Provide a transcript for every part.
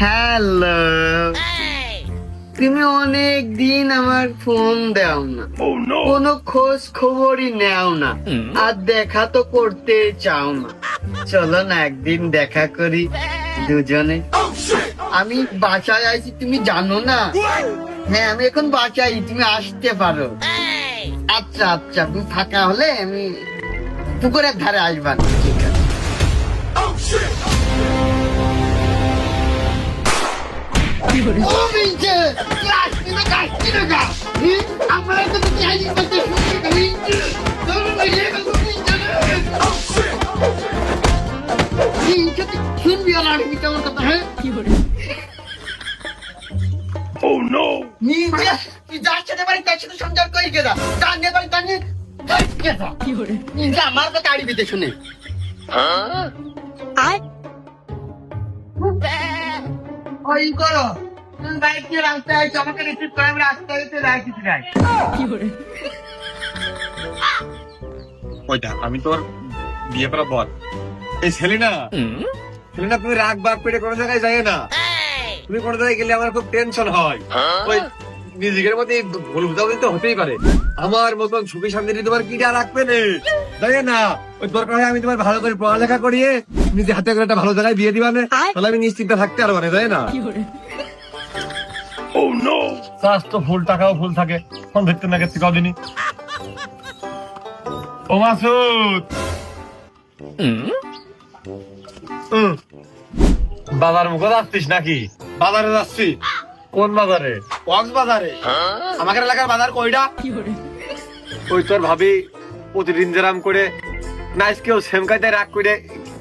Hello, তুমি অনেক দিন আমার ফোন দাও না, কোনো খোঁজ খবরই নেও না, আর দেখা তো করতে চাও না। চলো না একদিন দেখা করি দুজনে। আমি বাসায় আছি, তুমি জানো না? হ্যাঁ, আমি এখন বাসায়, তুমি আসতে পারো। আচ্ছা আচ্ছা, তুমি ফাঁকা হলে আমি পুকুরের ধারে আসবা। ঠিক আছে। শুনবি আর আমি কেমন কথা? হ্যাঁ, আমার তো গাড়ি পেতে শুনে ওই করো, তুমি বাইক নিয়ে রাস্তায় আসছো, আমাকে রিসিভ করে আমি রাস্তায় এসে রাখি যাই। ওইটা আমি তোর বিয়ে করা বল। এই ছেলেনা তুমি রাগ বাগ পেটে কোনো জায়গায় যায় না। তুমি কোনো জায়গায় গেলে আমার খুব টেনশন হয়। ওই নিজের মধ্যে ভুল বুঝাবুঝি তো হতেই পারে। আমার মতন সুখী শান্তি তোমার কিটা রাখবে না, তাই না? ওই দরকার হয় আমি তোমার ভালো করে পড়ালেখা করিয়ে নিজে হাতে করে একটা ভালো জায়গায় বিয়ে দিবা না, তাহলে আমি নিশ্চিন্তে থাকতে পারবো না, তাই না? তো ফুল টাকাও ফুল থাকে, ফোন ধরতে না গেছে কদিনই। ও মাসুদ, বাজার মুখে যাচ্ছিস নাকি? বাজারে যাচ্ছি। কোন বাজারে? কক্সবাজারে। আমাদের এলাকার বাজার কয়টা? ওই তোর ভাবি প্রতিদিন যেরাম করে নাইস কেউ সেম কায়দায় রাগ করে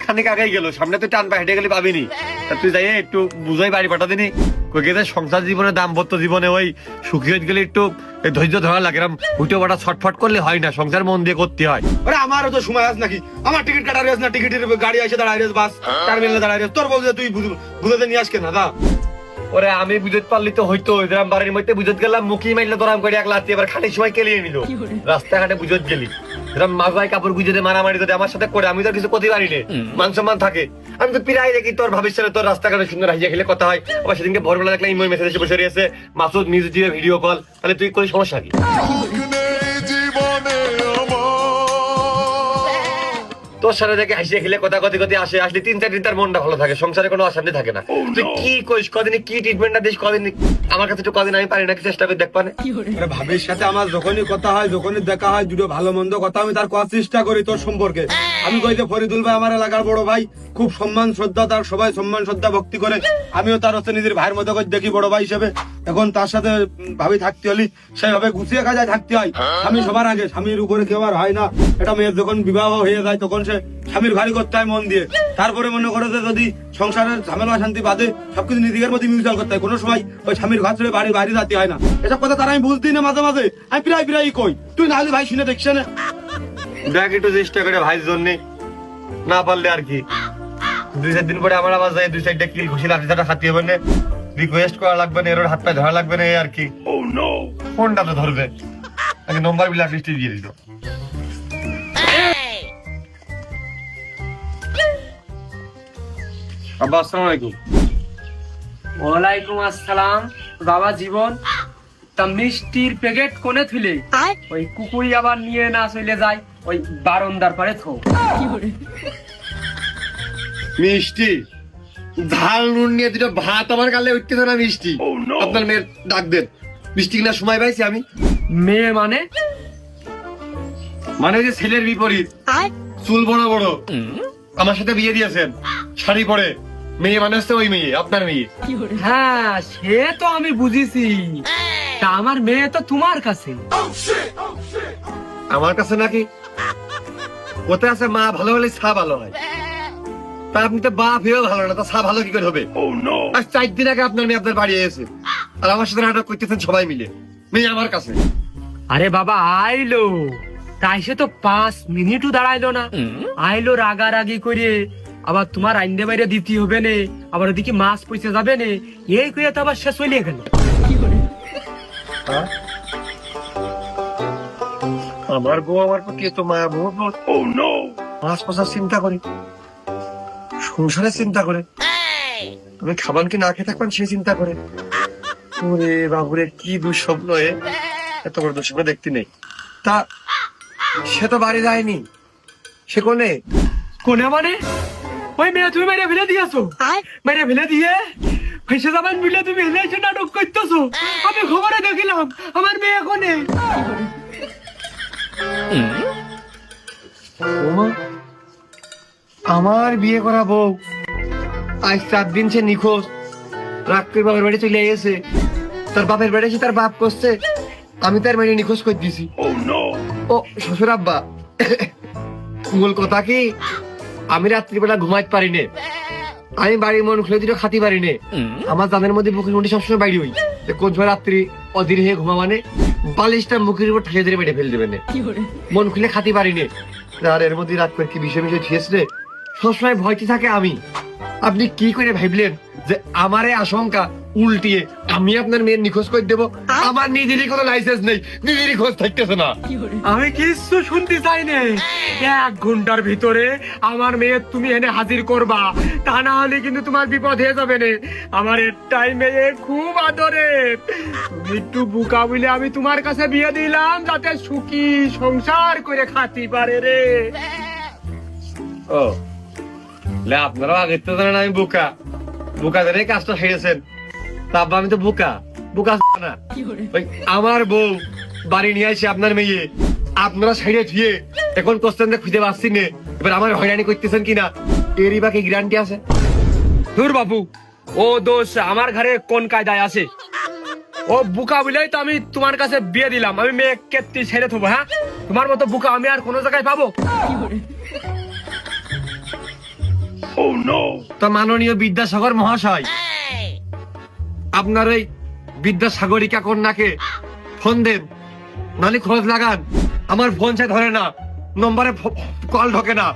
খানিক আগেই গেল, সামনে তুই টান পা হেঁটে গেলে পাবিনি। তুই যাই একটু বুঝাই বাড়ি পাঠা দিনি। কই গেছে সংসার জীবনে দাম্পত্য জীবনে ওই সুখী হয়ে গেলে একটু ধৈর্য ধরা লাগে। এরকম হুটো বাটা ছটফট করলে হয় না, সংসার মন দিয়ে করতে হয়। আরে আমারও তো সময় আছে নাকি? আমার টিকিট কাটার আছে না, টিকিটের গাড়ি এসে দাঁড়ায় রেস, বাস টার্মিনালে দাঁড়ায় রেস। তোর বলতে তুই বুঝাতে নিয়ে আসকে না? ওরে আমি বুঝতে পারলি তো হয়তো এরকম বাড়ির মধ্যে বুঝতে গেলাম, মুখি মাইলে তোরাম করে এক লাতি এবার খানিক সময় কেলিয়ে নিল। রাস্তাঘাটে বুঝতে গেলি এরকম মাথায় কাপড় গুজে মারামারি যদি আমার সাথে করে, আমি তো কিছু করতে পারি না, মান সম্মান থাকে। আমি তো প্রায় দেখি তোর ভবিষ্যতে তোর রাস্তাঘাটে সুন্দর হাইয়া খেলে কথা হয়। আবার সেদিনকে ভোরবেলা দেখলাম ইমো মেসেজ এসে বসে রয়েছে মাসুদ মিউজিক দিয়ে ভিডিও কল। তাহলে তুই কোনো সমস্যা কি? তোর সাথে দেখে হাসিয়ে খেলে কথা কথি কথি আসে, আসলে 3-4 দিন তার মনটা ভালো থাকে, সংসারে কোনো অশান্তি থাকে না। তুই কি কইস, কদিন কি ট্রিটমেন্টটা দিস, কদিন আমার কাছে একটু কদিন আমি পারি নাকি চেষ্টা করে দেখবা না? ভাবির সাথে আমার যখনই কথা হয়, যখনই দেখা হয়, দুটো ভালো মন্দ কথা আমি তার করার চেষ্টা করি তোর সম্পর্কে। আমি কই যে ফরিদুল ভাই আমার এলাকার বড় ভাই, খুব সম্মান শ্রদ্ধা, তার সবাই সম্মান শ্রদ্ধা ভক্তি করে। আমিও তার হচ্ছে নিজের ভাইয়ের মতো করে দেখি বড় ভাই হিসেবে। এখন তার সাথে ভাবি থাকতে হলে সেইভাবে গুছিয়ে কাজায় থাকতে হয়। স্বামী সবার আগে, স্বামীর উপরে কেউ আর হয় না। এটা মেয়ের যখন বিবাহ হয়ে যায় তখন সে স্বামীর ঘাড়ি করতে হয় মন দিয়ে। তারপরে মনে করো যে যদি সংসারের ঝামেলা শান্তি বাদে সবকিছু নিজের মধ্যে মিউচুয়াল করতে হয়, কোনো সময় ওই স্বামীর ঘর ছেড়ে বাড়ি বাইরে যেতে হয় না। এসব কথা তারা আমি বুঝতেই না, মাঝে মাঝে আমি প্রায় কই, তুই না হলে ভাই শুনে দেখছে না। দেখ একটু চেষ্টা করে ভাইয়ের জন্য, না পারলে আর কি 2-4 দিন পরে আমার আবার যাই 2-4টা কিল ঘুষি লাঠিটা খাতি হবে না, রিকোয়েস্ট করা লাগবে না, এর হাত পায়ে ধরা লাগবে না আর কি। ফোনটা তো ধরবে, আগে নম্বর ব্ল্যাক লিস্টে দিয়ে দিত। আব্বা আসসালামু আলাইকুম। ওয়ালাইকুম আসসালাম। বাবা জীবন, তা মিষ্টির প্যাকেট কোনে থুলে ওই কুকুরি আবার নিয়ে না চলে যায় ওই বারান্দার পারে থো। মিষ্টি ঝাল নুন নিয়ে দুটো ভাত আমার গালে উঠতেছে না মিষ্টি। আপনার মেয়ের ডাক দেন, মিষ্টি কিনা সময় পাইছি আমি। মেয়ে মানে? মানে যে ছেলের বিপরীত, চুল বড় বড়, আমার সাথে বিয়ে দিয়েছেন শাড়ি পরে। মেয়ে মানে হচ্ছে ওই মেয়ে, আপনার মেয়ে। হ্যাঁ সে তো আমি বুঝেছি, তা আমার মেয়ে তো তোমার কাছে। আমার কাছে নাকি? কোথায় আছে মা ভালো হলে ছা ভালো হয়, তা আপনি তো বাপ হয়েও ভালো না, তা ছা ভালো কি করে হবে? আর 4 দিন আগে আপনার মেয়ে আপনার বাড়ি এসেছে, আর আমার সাথে নাটক করতেছেন সবাই মিলে। মেয়ে আমার কাছে। আরে বাবা আইলো, তাই সে তো 5 মিনিটও দাঁড়াইলো না, আইলো রাগারাগি করে। আবার তোমার আইন্দে বাইরে দিতে হবে না, আবার ওদিকে মাছ পয়সা যাবে না, এই কইয়া তো আবার সে চলে গেল। আমার বউ আমার প্রতি এত মায়া, বউ মাছ পচার চিন্তা করে, সংসারের চিন্তা করে। আমি খাবার কি না খেয়ে থাকবেন সে চিন্তা করে। ওরে বাবুরে কি দুঃস্বপ্ন এত বড় দুঃস্বপ্ন দেখতে নেই। তা সে তো বাড়ি যায়নি, সে কোনে? কোনে মানে? ওই মেয়ে তুমি মেরে ফেলে দিয়েছো, মেরে ফেলে দিয়ে ফেসে যাবেন মিলে তুমি হেলে এসে নাটক করতেছো। আমি খবরে দেখিলাম আমার মেয়ে কোনে। আমার বিয়ে করা বউ আজ 4 দিন সে নিখোঁজ, রাগ করে বাপের বাড়ি চলে গেছে। তার বাপের বাড়ি এসে তার বাপ করছে, আমি তার মেয়ে নিখোঁজ করে দিছি। ও শ্বশুর আব্বা, মূল কথা কি আমি রাত্রিবেলা ঘুমাইতে পারি নে, আমি বাড়ির মন খুলে দিলেও খাতি পারি নে। আমার দাদের মধ্যে বুকের মধ্যে সবসময় বাইরে হই, কোন সময় রাত্রি অধীর হয়ে ঘুমা মানে বালিশটা মুখের উপর ঠেলে ধরে বেড়ে ফেলে দেবেন, মন খুলে খাতি পারি নে। আর এর মধ্যে রাত করে কি বিষয় বিষয় ঠিয়েছে, সবসময় ভয়টি থাকে আমি। আপনি কি করে ভাবলেন যে আমারে আশঙ্কা উল্টিয়ে আমি আপনার মেয়ের নিখোঁজ করে দেবো? আমার নিজেরই কোনো লাইসেন্স নেই, নিজেরই খোঁজ থাকতেছে না। আমি কিছু শুনতে চাই না। 1 ঘন্টার ভিতরে আমার মেয়ে তুমি এনে হাজির করবা, তা না হলে কিন্তু তোমার বিপদ হয়ে যাবে না। আমার একটাই মেয়ে খুব আদরের, তুমি একটু বুকা বলে আমি তোমার কাছে বিয়ে দিলাম যাতে সুখী সংসার করে খাতি পারে রে। ও লে, আপনারাও আগে তো জানেন আমি বোকা, বোকা ধরে কাজটা সেরেছেন। তারপর আমি তো বোকা, বোকা না। ওই আমার বউ বাড়ি নিয়ে আসে আপনার মেয়ে, আপনারা সাইডে ধুয়ে এখন কোশ্চেন খুঁজে পাচ্ছি নে, এবার আমার হয়রানি করতেছেন কিনা এরই বাকি গ্যারান্টি আছে? ধুর বাবু, ও দোষ আমার ঘরে কোন কায়দায় আছে? ও বুকা বলেই তো আমি তোমার কাছে বিয়ে দিলাম। আমি মেয়ে কেত্তি ছেড়ে থবো? হ্যাঁ, তোমার মতো বুকা আমি আর কোনো জায়গায় পাবো? তা মাননীয় বিদ্যাসাগর মহাশয়, আপনার ওই বিদ্যাসাগরিকা কন্যাকে ফোন দেন, নালে খোঁজ লাগান। আমার ফোন সে ধরে না, নম্বরে কল ঢোকে না।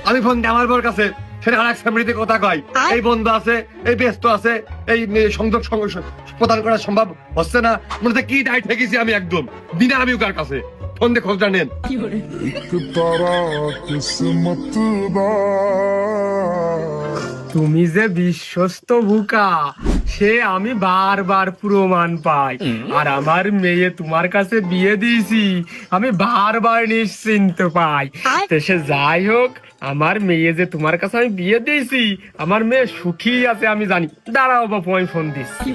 আমি ফোন দিই আমার বোর কাছে, সেটা আর এক ফ্যামিলিতে কথা কয় এই বন্ধু আছে, এই ব্যস্ত আছে, এই সংযোগ প্রদান করা সম্ভব হচ্ছে না। মনে হচ্ছে কি ডাইট হয়ে গেছি আমি, একদম দিনে আমি ওকার কাছে ফোন দিয়ে খোঁজটা নেন। তুমি যে বিশ্বস্ত বুকা সে আমি বারবার প্রমাণ পাই। আর আমার মেয়ে তোমার কাছে বিয়ে দিয়েছি আমি বারবার নিশ্চিন্ত পাই। তো সে যাই হোক, আমার মেয়ে যে তোমার কাছে আমি বিয়ে দিয়েছি, আমার মেয়ে সুখী আছে আমি জানি। দাঁড়াও বাপু, আমি ফোন দিচ্ছি।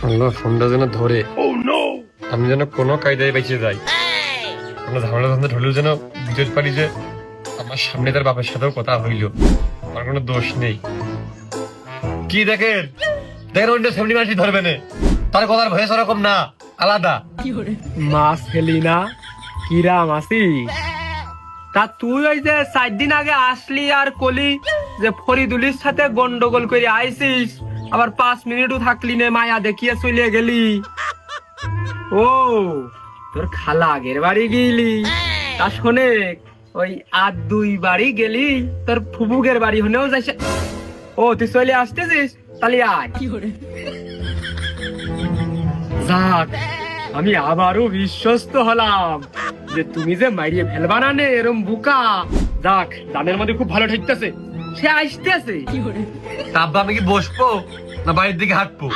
আল্লাহ, ফোনটা যেন ধরে, আমি যেন কোনো কায়দায় বেঁচে যাই, কোনো ঝামেলা ধান্দা ঢুলেও যেন বুঝতে পারি যে আমার সামনে তার বাপের সাথেও কথা হইল, আমার কোনো দোষ নেই। কি দেখেন অন্য ফ্যামিলি মানুষ ধরবে না, তার কথার ভয়েস ওরকম না, আলাদা। মাস ফেলি না কিরা মাসি? তা তুই ওই যে 4 দিন আগে আসলি আর কলি যে ফরিদুলির সাথে গন্ডগোল করে আইসিস, আবার 5 মিনিটও থাকলি না, মায়া দেখিয়ে চলে গেলি। ও তোর খালা আগের বাড়ি গেলি, তা শোনে ওই আর 2 বাড়ি গেলি, তোর ফুবুগের বাড়ি হলেও যাইছে। ও তুই চলে আসতেছিস, তাহলে আয়। যাক, আমি আবারও বিশ্বস্ত হলাম যে তুমি যে মাইরিয়ে ফেলবা না নে এরম বুকা। যাক, দানের মধ্যে খুব ভালো ঠেকতেছে, সে আসতেছে। তাব্বা আমি কি বসবো না বাড়ির দিকে হাঁটবো?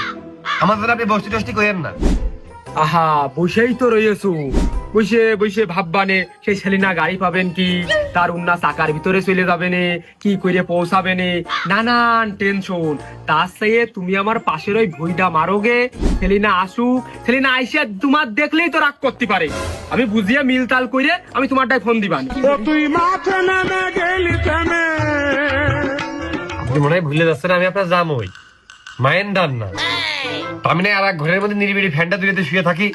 আমাদের আপনি বসতি টসতি করেন না। আহা, বসেই তো রয়েছো, বসে বসে ভাববানে সেই সেলিনা গাড়ি পাবেন কি, তার উন্না চাকার ভিতরে চলে যাবে নে, কি করে পৌঁছাবে নে, নানান টেনশন। তার চেয়ে তুমি আমার পাশের ওই ভুইটা মারোগে, সেলিনা আসুক, সেলিনা আইসে তোমার দেখলেই তো রাগ করতে পারে। আমি বুঝিয়ে মিলতাল করে আমি তোমারটাই ফোন দিবানি। আপনি মনে হয় ভুলে যাচ্ছেন আমি আপনার জামই, মায়ের ডান না। আমি না আর এক ঘরের মধ্যে নিরিবিলি ফ্যানটা দুলিতে শুয়ে থাকি,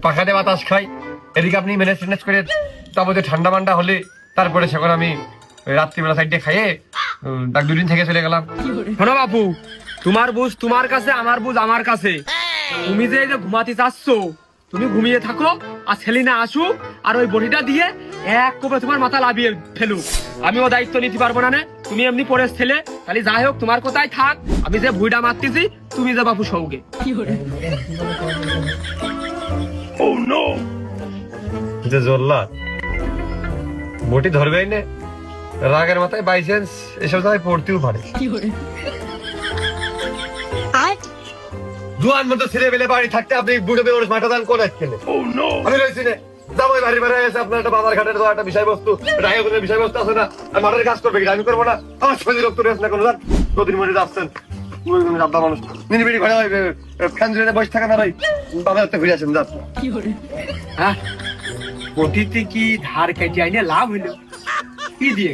পাখাতে বাতাস খাই, এদিকে আপনি ম্যানেজ ট্যানেজ করে তারপরে ঠান্ডা মান্ডা হলে তারপরে সেখন আমি রাত্রিবেলা সাইডে খাইয়ে 2 দিন থেকে চলে গেলাম। শোনো বাপু, তোমার বুঝ তোমার কাছে, আমার বুঝ আমার কাছে। তুমি যে এই যে ঘুমাতে চাচ্ছ, তুমি ঘুমিয়ে থাকো, আর সেলিনা আসুক, আর ওই বড়িটা দিয়ে এক কোপে তোমার মাথা লাভিয়ে ফেলুক। আমিও দায়িত্ব নিতে পারবো না। তুমি এমনি পরে ছেলে, তাহলে যাই হোক তোমার কোথায় থাক, আমি যে ভুইটা মারতেছি তুমি যে বাপু সঙ্গে। যে জল্লাদ বটি ধরবেই না, রাগের মাথায় বাই চান্স এসব জায়গায় পড়তেও পারে। দুয়ান মতো ছেলে বেলে বাড়ি থাকতে আপনি বুড়ো বেড়ে মাঠা দান করে খেলে আমি রয়েছি না যাবো বাড়ি বাড়ি আছে আপনার একটা বাজার ঘাটের তো একটা বিষয়বস্তু রায়গুলোর বিষয়বস্তু আছে না আর মাঠের কাজ করবে কি আমি করবো না আমার শরীর রক্ত রয়েছে না কোনো জান প্রতিদিন মরে যাচ্ছেন আব্বা মানুষ মিনিমিনি ঘরে ফ্যান জুড়ে বসে থাকা না ভাই বাবার তো ঘুরে আছেন যাচ্ছেন হ্যাঁ অতীতে কি ধার কেটে আইনে লাভ হইলো কি দিয়ে